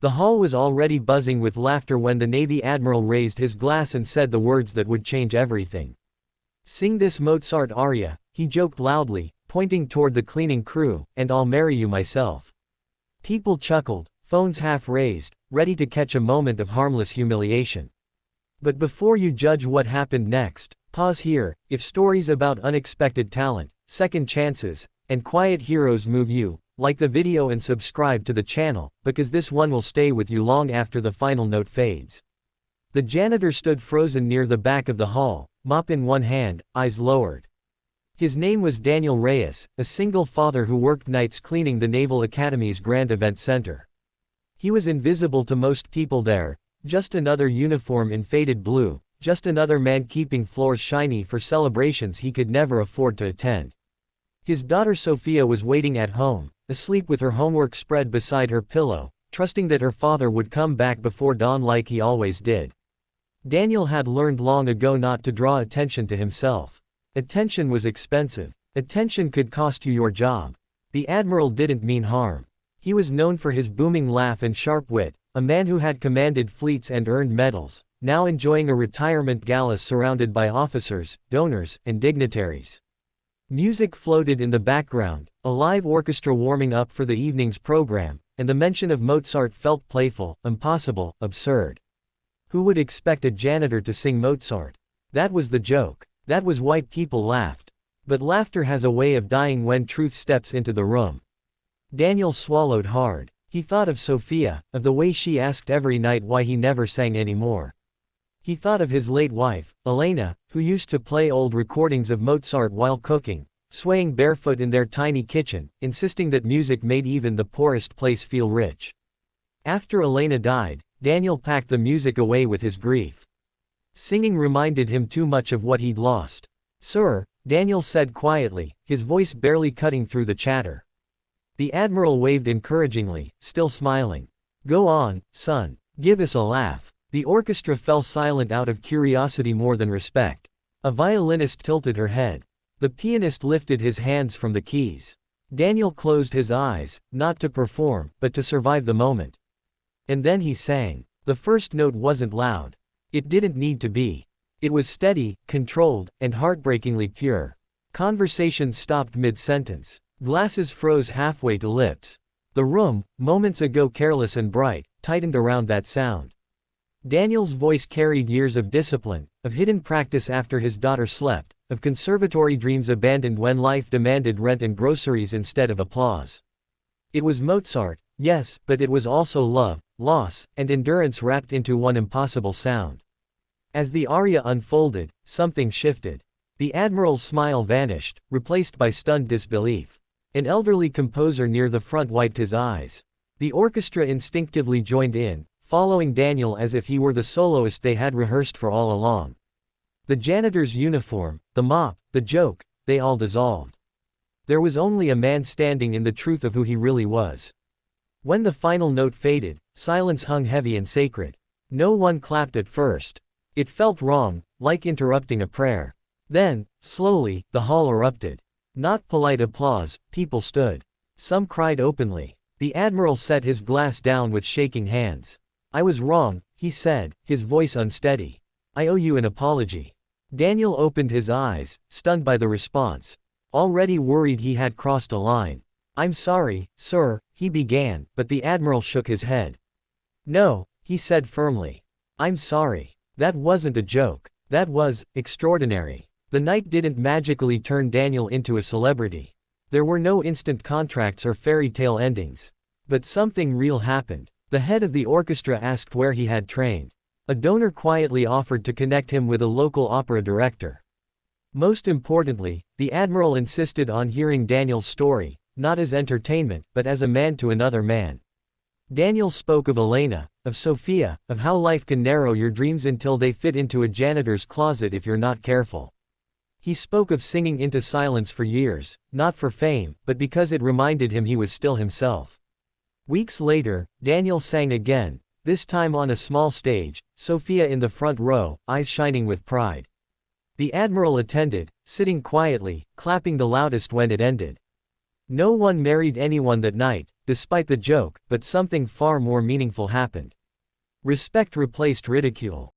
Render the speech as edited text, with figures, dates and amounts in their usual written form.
The hall was already buzzing with laughter when the Navy Admiral raised his glass and said the words that would change everything. "Sing this Mozart aria," he joked loudly, pointing toward the cleaning crew, "and I'll marry you myself." People chuckled, phones half raised, ready to catch a moment of harmless humiliation. But before you judge what happened next, pause here. If stories about unexpected talent, second chances, and quiet heroes move you, like the video and subscribe to the channel, because this one will stay with you long after the final note fades. The janitor stood frozen near the back of the hall, mop in one hand, eyes lowered. His name was Daniel Reyes, a single father who worked nights cleaning the Naval Academy's Grand Event Center. He was invisible to most people there, just another uniform in faded blue, just another man keeping floors shiny for celebrations he could never afford to attend. His daughter Sophia was waiting at home, asleep with her homework spread beside her pillow, trusting that her father would come back before dawn like he always did. Daniel had learned long ago not to draw attention to himself. Attention was expensive. Attention could cost you your job. The Admiral didn't mean harm. He was known for his booming laugh and sharp wit, a man who had commanded fleets and earned medals, now enjoying a retirement gala surrounded by officers, donors, and dignitaries. Music floated in the background, a live orchestra warming up for the evening's program, and the mention of Mozart felt playful, impossible, absurd. Who would expect a janitor to sing Mozart? That was the joke. That was why people laughed. But laughter has a way of dying when truth steps into the room. Daniel swallowed hard. He thought of Sophia, of the way she asked every night why he never sang anymore. He thought of his late wife, Elena, who used to play old recordings of Mozart while cooking, swaying barefoot in their tiny kitchen, insisting that music made even the poorest place feel rich. After Elena died, Daniel packed the music away with his grief. Singing reminded him too much of what he'd lost. "Sir," Daniel said quietly, his voice barely cutting through the chatter. The Admiral waved encouragingly, still smiling. "Go on, son. Give us a laugh." The orchestra fell silent out of curiosity more than respect. A violinist tilted her head. The pianist lifted his hands from the keys. Daniel closed his eyes, not to perform, but to survive the moment. And then he sang. The first note wasn't loud. It didn't need to be. It was steady, controlled, and heartbreakingly pure. Conversations stopped mid-sentence. Glasses froze halfway to lips. The room, moments ago careless and bright, tightened around that sound. Daniel's voice carried years of discipline, of hidden practice after his daughter slept, of conservatory dreams abandoned when life demanded rent and groceries instead of applause. It was Mozart, yes, but it was also love, loss, and endurance wrapped into one impossible sound. As the aria unfolded, something shifted. The Admiral's smile vanished, replaced by stunned disbelief. An elderly composer near the front wiped his eyes. The orchestra instinctively joined in, following Daniel as if he were the soloist they had rehearsed for all along. The janitor's uniform, the mop, the joke, they all dissolved. There was only a man standing in the truth of who he really was. When the final note faded, silence hung heavy and sacred. No one clapped at first. It felt wrong, like interrupting a prayer. Then, slowly, the hall erupted. Not polite applause, people stood. Some cried openly. The Admiral set his glass down with shaking hands. "I was wrong," he said, his voice unsteady. "I owe you an apology." Daniel opened his eyes, stunned by the response. Already worried he had crossed a line. "I'm sorry, sir," he began, but the Admiral shook his head. "No," he said firmly. "I'm sorry. That wasn't a joke. That was extraordinary." The night didn't magically turn Daniel into a celebrity. There were no instant contracts or fairy tale endings. But something real happened. The head of the orchestra asked where he had trained. A donor quietly offered to connect him with a local opera director. Most importantly, the Admiral insisted on hearing Daniel's story, not as entertainment, but as a man to another man. Daniel spoke of Elena, of Sophia, of how life can narrow your dreams until they fit into a janitor's closet if you're not careful. He spoke of singing into silence for years, not for fame, but because it reminded him he was still himself. Weeks later, Daniel sang again, this time on a small stage, Sophia in the front row, eyes shining with pride. The Admiral attended, sitting quietly, clapping the loudest when it ended. No one married anyone that night, despite the joke, but something far more meaningful happened. Respect replaced ridicule.